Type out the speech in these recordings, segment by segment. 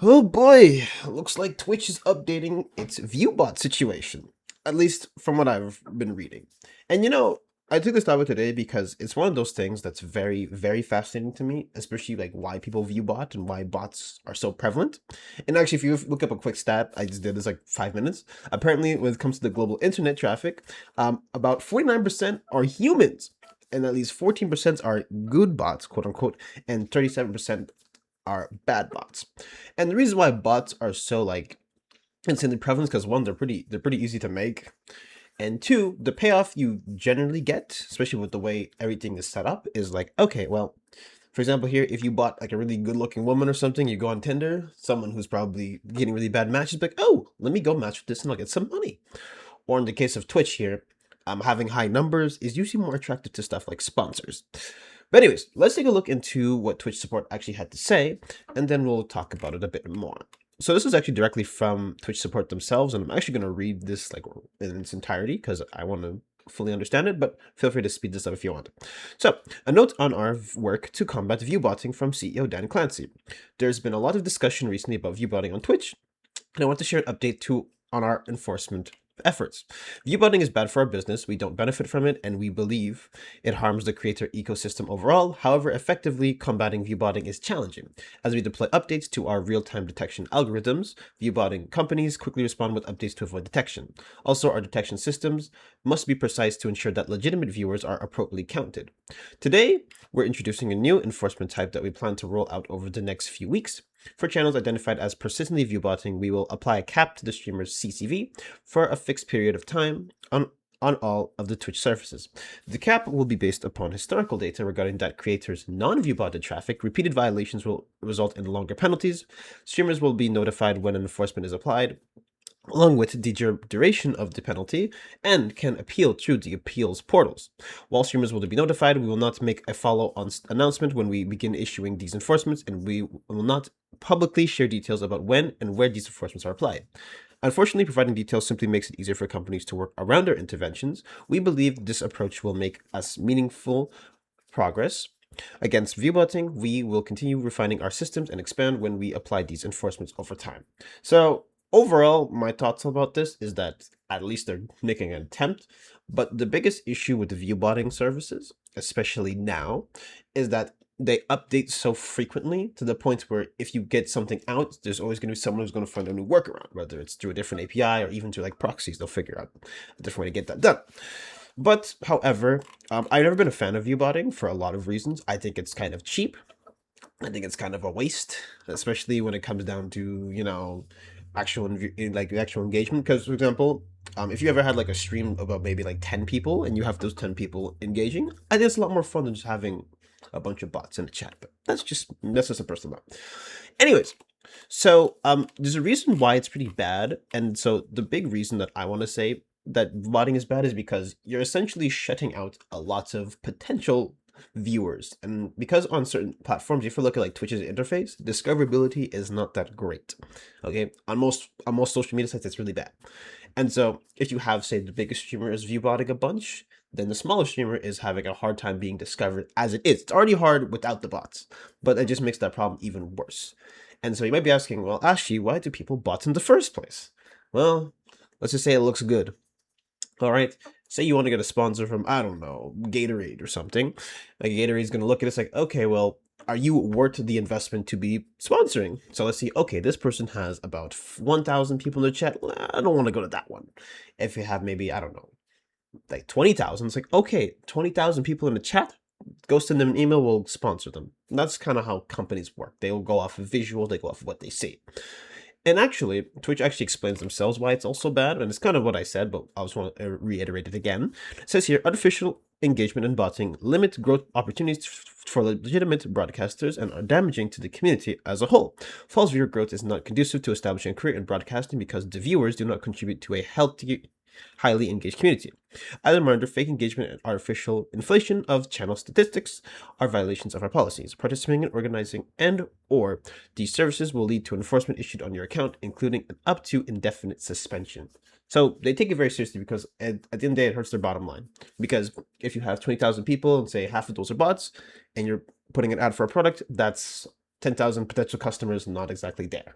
Oh boy, looks like Twitch is updating its Viewbot situation, at least from what I've been reading. And I took this topic today because it's one of those things that's very, very fascinating to me, especially like why people view bot and why bots are so prevalent. And actually, if you look up a quick stat, I just did this like 5 minutes. Apparently, when it comes to the global internet traffic, about 49% are humans, and at least 14% are good bots, quote unquote, and 37% are bad bots. And the reason why bots are so like insanely prevalent because one, they're pretty easy to make, and two, the payoff you generally get, especially with the way everything is set up, is like, okay, well, for example, here, if you bought like a really good looking woman or something, you go on Tinder, someone who's probably getting really bad matches, like, oh, let me go match with this and I'll get some money. Or in the case of Twitch here, having high numbers is usually more attractive to stuff like sponsors. But anyways, let's take a look into what Twitch support actually had to say, and then we'll talk about it a bit more. So this is actually directly from Twitch support themselves, and I'm actually going to read this like in its entirety because I want to fully understand it, but feel free to speed this up if you want. So, a note on our work to combat viewbotting from CEO Dan Clancy. There's been a lot of discussion recently about viewbotting on Twitch, and I want to share an update on our enforcement efforts. Viewbotting is bad for our business. We don't benefit from it, and we believe it harms the creator ecosystem overall. However, effectively combating viewbotting is challenging. As we deploy updates to our real-time detection algorithms, viewbotting companies quickly respond with updates to avoid detection. Also, our detection systems must be precise to ensure that legitimate viewers are appropriately counted. Today, we're introducing a new enforcement type that we plan to roll out over the next few weeks. For channels identified as persistently viewbotting, we will apply a cap to the streamer's CCV for a fixed period of time on all of the Twitch surfaces. The cap will be based upon historical data regarding that creators' non-viewbotted traffic. Repeated violations will result in longer penalties. Streamers will be notified when an enforcement is applied, along with the duration of the penalty, and can appeal through the appeals portals. While streamers will be notified, we will not make a follow-on announcement when we begin issuing these enforcements, and we will not publicly share details about when and where these enforcements are applied. Unfortunately, providing details simply makes it easier for companies to work around their interventions. We believe this approach will make us meaningful progress against viewbotting. We will continue refining our systems and expand when we apply these enforcements over time. So overall, my thoughts about this is that at least they're making an attempt. But the biggest issue with the viewbotting services, especially now, is that they update so frequently to the point where if you get something out, there's always going to be someone who's going to find a new workaround, whether it's through a different API or even through like proxies. They'll figure out a different way to get that done. But however, I've never been a fan of viewbotting for a lot of reasons. I think it's kind of cheap. I think it's kind of a waste, especially when it comes down to actual engagement. Because for example, if you ever had like a stream about maybe like 10 people and you have those 10 people engaging, I think it's a lot more fun than just having a bunch of bots in the chat. But that's just a personal note. Anyways, so there's a reason why it's pretty bad, and so the big reason that I want to say that botting is bad is because you're essentially shutting out a lot of potential viewers. And because on certain platforms, if you look at like Twitch's interface, discoverability is not that great. Okay, on most social media sites, it's really bad. And so if you have, say, the biggest streamer is viewbotting a bunch, then the smaller streamer is having a hard time being discovered as it is. It's already hard without the bots, but it just makes that problem even worse. And so you might be asking, well, Ashi, why do people bot in the first place? Well, let's just say it looks good. All right. Say you want to get a sponsor from, I don't know, Gatorade or something. Like Gatorade's going to look at it like, okay, well, are you worth the investment to be sponsoring? So let's see, okay, this person has about 1,000 people in the chat. Well, I don't want to go to that one. If you have maybe, I don't know, like 20,000, it's like, okay, 20,000 people in the chat, go send them an email, we'll sponsor them. And that's kind of how companies work. They'll go off of visuals, they go off of what they see. And actually, Twitch actually explains themselves why it's also bad, and it's kind of what I said, but I just want to reiterate it again. It says here, artificial engagement and botting limit growth opportunities for legitimate broadcasters and are damaging to the community as a whole. False viewer growth is not conducive to establishing a career in broadcasting because the viewers do not contribute to a healthy, highly engaged community. As a reminder, fake engagement and artificial inflation of channel statistics are violations of our policies. Participating in organizing and or these services will lead to enforcement issued on your account, including an up to indefinite suspension. So they take it very seriously because at the end of the day, it hurts their bottom line. Because if you have 20,000 people and say half of those are bots and you're putting an ad for a product, that's 10,000 potential customers not exactly there.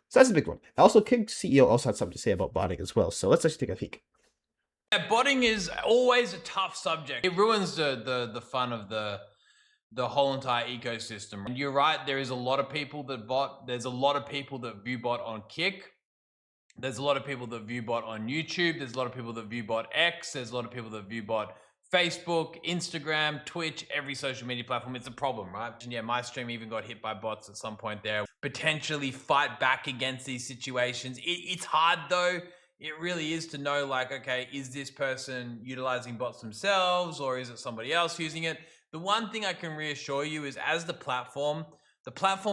So that's a big one. Also, King CEO also had something to say about botting as well. So let's actually take a peek. Yeah, botting is always a tough subject. It ruins the fun of the whole entire ecosystem. And you're right, there is a lot of people that bot. There's a lot of people that view bot on Kick. There's a lot of people that view bot on YouTube. There's a lot of people that view bot X. There's a lot of people that view bot Facebook, Instagram, Twitch, every social media platform. It's a problem, right? And yeah, my stream even got hit by bots at some point there. Potentially fight back against these situations. It's hard though. It really is to know, like, okay, is this person utilizing bots themselves or is it somebody else using it? The one thing I can reassure you is as the platform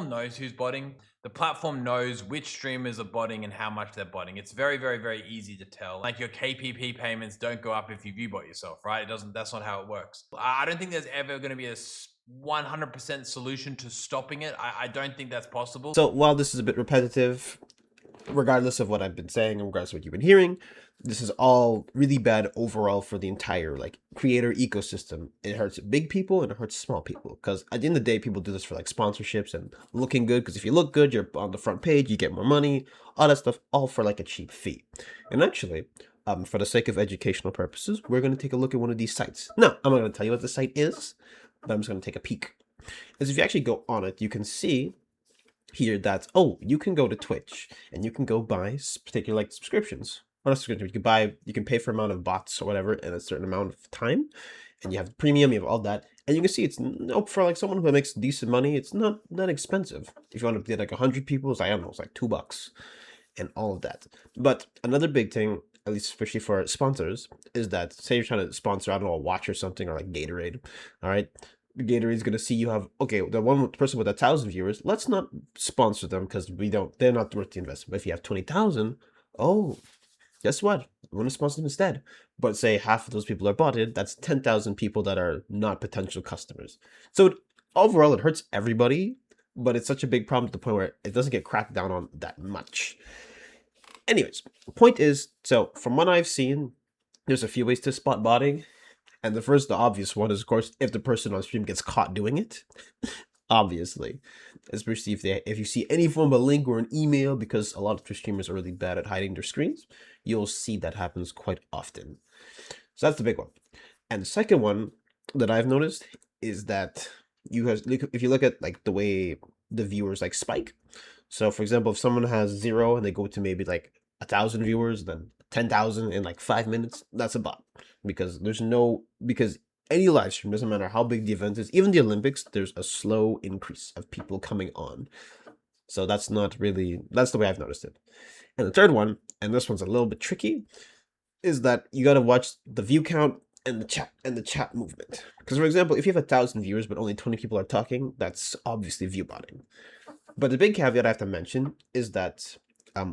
knows who's botting. The platform knows which streamers are botting and how much they're botting. It's very, very, very easy to tell. Like your KPP payments don't go up if you view bot yourself, right? That's not how it works. I don't think there's ever going to be a 100% solution to stopping it. I don't think that's possible. So while this is a bit repetitive, regardless of what I've been saying, regardless of what you've been hearing, this is all really bad overall for the entire like creator ecosystem. It hurts big people and it hurts small people because at the end of the day, people do this for like sponsorships and looking good. Because if you look good, you're on the front page, you get more money, all that stuff, all for like a cheap fee. And actually, for the sake of educational purposes, we're going to take a look at one of these sites. Now, I'm not going to tell you what the site is, but I'm just going to take a peek. As if you actually go on it, you can see here that, oh, you can go to Twitch and you can go buy particular like subscriptions. Or not subscriptions, you can pay for amount of bots or whatever in a certain amount of time, and you have premium, you have all that, and you can see it's no for like someone who makes decent money, it's not that expensive. If you want to get like 100 people, it's, I don't know, it's like $2 and all of that. But another big thing, at least especially for sponsors, is that say you're trying to sponsor, I don't know, a watch or something, or like Gatorade, all right? Gatorade's gonna see you have, okay, the one person with 1,000 viewers, let's not sponsor them because they're not worth the investment. But if you have 20,000, oh, guess what? I'm gonna sponsor them instead. But say half of those people are botted, that's 10,000 people that are not potential customers. So overall, it hurts everybody, but it's such a big problem to the point where it doesn't get cracked down on that much. Anyways, the point is, so from what I've seen, there's a few ways to spot botting. And the obvious one is, of course, if the person on stream gets caught doing it, obviously, especially if you see any form of link or an email, because a lot of Twitch streamers are really bad at hiding their screens, you'll see that happens quite often. So that's the big one. And the second one that I've noticed is that if you look at like the way the viewers like spike. So for example, if someone has 0 and they go to maybe like 1,000 viewers, then 10,000 in like 5 minutes, that's a bot. Because any live stream, doesn't matter how big the event is, even the Olympics, there's a slow increase of people coming on. So that's the way I've noticed it. And the third one, and this one's a little bit tricky, is that you got to watch the view count and the chat movement. Because for example, if you have 1,000 viewers but only 20 people are talking, that's obviously view botting. But the big caveat I have to mention is that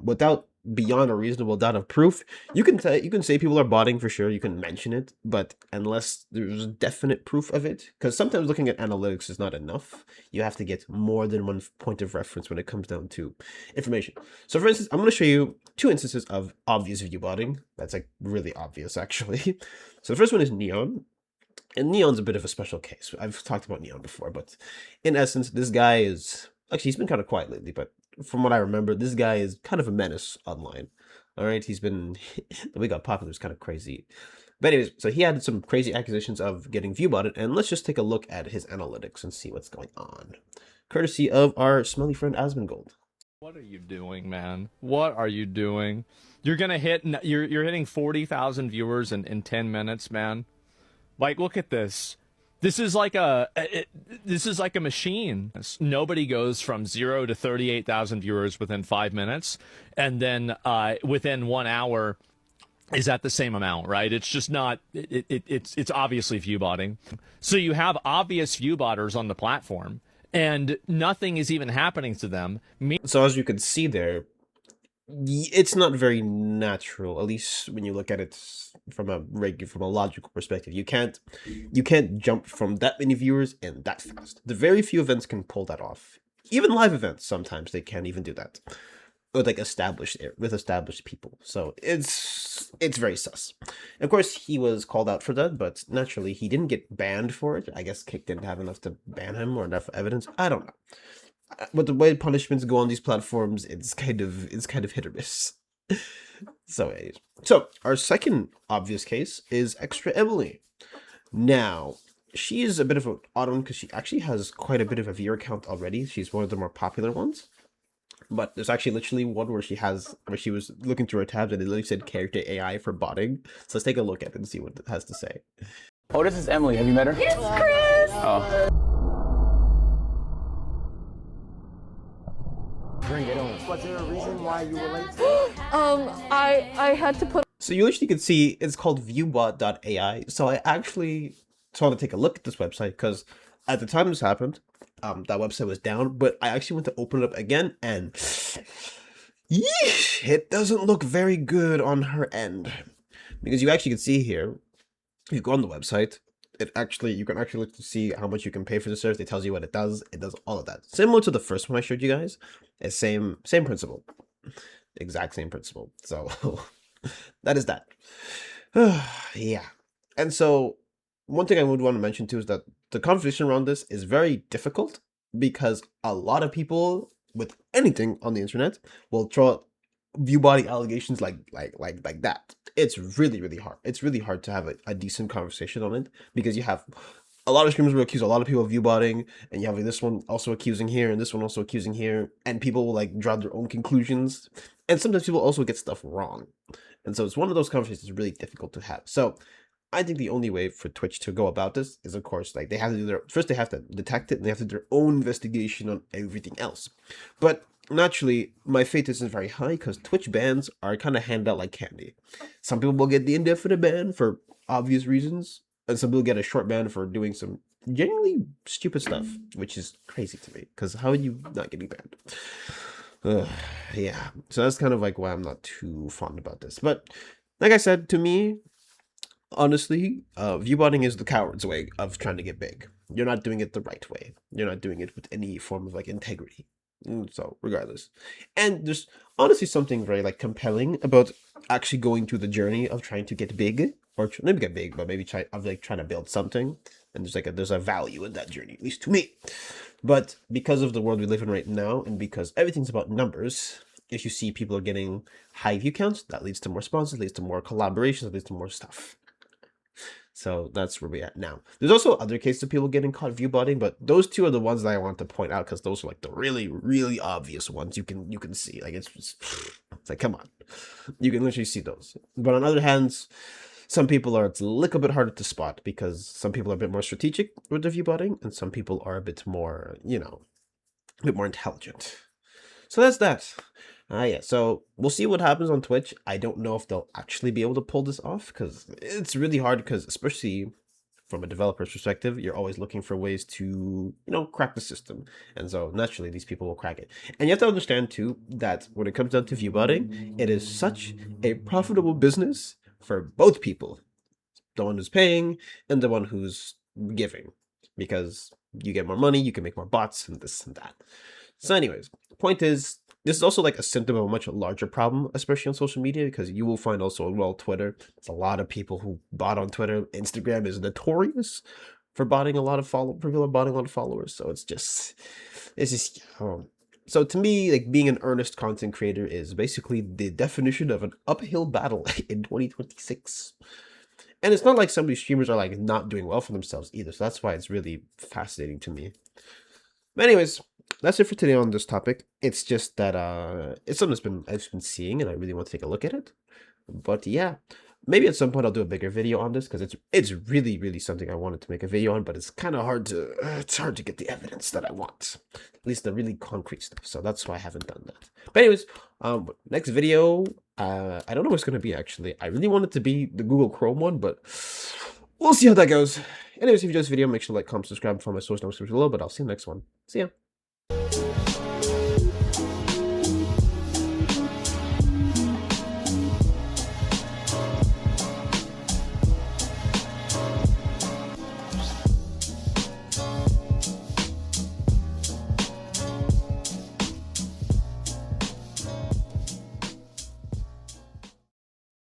without beyond a reasonable doubt of proof, you can say people are botting for sure, you can mention it, but unless there's definite proof of it, because sometimes looking at analytics is not enough, you have to get more than one point of reference when it comes down to information. So for instance, I'm going to show you 2 instances of obvious view botting. That's like really obvious actually. So the first one is Neon. And Neon's a bit of a special case. I've talked about Neon before, but in essence, this guy is actually, he's been kind of quiet lately, but from what I remember, this guy is kind of a menace online. All right, the way he got popular is kind of crazy. But anyways, so he had some crazy accusations of getting viewbotted, and let's just take a look at his analytics and see what's going on. Courtesy of our smelly friend Asmongold. What are you doing, man? What are you doing? You're hitting 40,000 viewers in 10 minutes, man. Like, look at this. This is like a machine. Nobody goes from 0 to 38,000 viewers within 5 minutes, and then within 1 hour is at the same amount, right? It's just not. It's obviously view botting. So you have obvious view botters on the platform, and nothing is even happening to them. So as you can see there, it's not very natural, at least when you look at it from a logical perspective. You can't jump from that many viewers and that fast. The very few events can pull that off. Even live events, sometimes they can't even do that with like established people. So it's very sus. Of course, he was called out for that, but naturally he didn't get banned for it. I guess Kick didn't have enough to ban him or enough evidence. I don't know. But the way punishments go on these platforms, it's kind of hit or miss. So, anyways. So our second obvious case is Extra Emily. Now, she is a bit of an odd one because she actually has quite a bit of a viewer count already. She's one of the more popular ones. But there's actually literally one where she was looking through her tabs and it literally said character AI for botting. So let's take a look at it and see what it has to say. Oh, this is Emily. Have you met her? Yes, Chris! Oh. Bring it on. Was there a reason why you were late? I had to put. So you literally can see it's called Viewbot.ai. So I actually wanted to take a look at this website because at the time this happened, that website was down, but I actually went to open it up again and yeesh, it doesn't look very good on her end. Because you actually can see here, you go on the website, you can actually look to see how much you can pay for the service. It tells you what it does all of that. Similar to the first one I showed you guys. It's same principle. Exact same principle. So that is that. Yeah. And so one thing I would want to mention too is that the conversation around this is very difficult because a lot of people with anything on the internet will throw out viewbotting allegations like that. It's really hard. It's really hard to have a decent conversation on it because you have a lot of streamers will accuse a lot of people of viewbotting, and you have like, this one also accusing here and this one also accusing here, and people will like draw their own conclusions, and sometimes people also get stuff wrong, and so it's one of those conversations really difficult to have. So I think the only way for Twitch to go about this is, of course, like they have to do they have to detect it and they have to do their own investigation on everything else. But naturally, my faith isn't very high because Twitch bans are kind of handed out like candy. Some people will get the indefinite ban for obvious reasons, and some people get a short ban for doing some genuinely stupid stuff, which is crazy to me because how are you not getting banned? Yeah, so that's kind of like why I'm not too fond about this. But like I said, to me, honestly, viewbotting is the coward's way of trying to get big. You're not doing it the right way. You're not doing it with any form of like integrity. So regardless, and there's honestly something very like compelling about actually going through the journey of trying to get big, or maybe get big, but maybe trying to build something. And there's a value in that journey, at least to me. But because of the world we live in right now, and because everything's about numbers, if you see people are getting high view counts, that leads to more sponsors, leads to more collaborations, that leads to more stuff. So that's where we're at now. There's also other cases of people getting caught viewbotting, but those two are the ones that I want to point out because those are like the really obvious ones you can see. Like it's like, come on, you can literally see those. But on other hands, some people it's a little bit harder to spot because some people are a bit more strategic with the viewbotting, and some people are a bit more, a bit more intelligent. So that's that. Yeah, so we'll see what happens on Twitch. I don't know if they'll actually be able to pull this off because it's really hard because especially from a developer's perspective, you're always looking for ways to, crack the system. And so naturally these people will crack it. And you have to understand too that when it comes down to viewbotting, it is such a profitable business for both people. The one who's paying and the one who's giving. Because you get more money, you can make more bots and this and that. So anyways, point is, this is also like a symptom of a much larger problem, especially on social media, because you will find also, Twitter, there's a lot of people who bot on Twitter. Instagram is notorious for botting a lot of followers. So it's just, so to me, like being an earnest content creator is basically the definition of an uphill battle in 2026. And it's not like some of these streamers are like not doing well for themselves either. So that's why it's really fascinating to me. But anyways, that's it for today on this topic. It's just that it's something I've been seeing and I really want to take a look at it. But yeah, maybe at some point I'll do a bigger video on this because it's really something I wanted to make a video on, but it's kind of hard to get the evidence that I want, at least the really concrete stuff. So that's why I haven't done that. But anyways, next video, I don't know what's gonna be actually. I really want it to be the Google Chrome one, but we'll see how that goes. Anyways, if you enjoyed this video, make sure to like, comment, subscribe, and follow my social networks below. But I'll see you in the next one. See ya.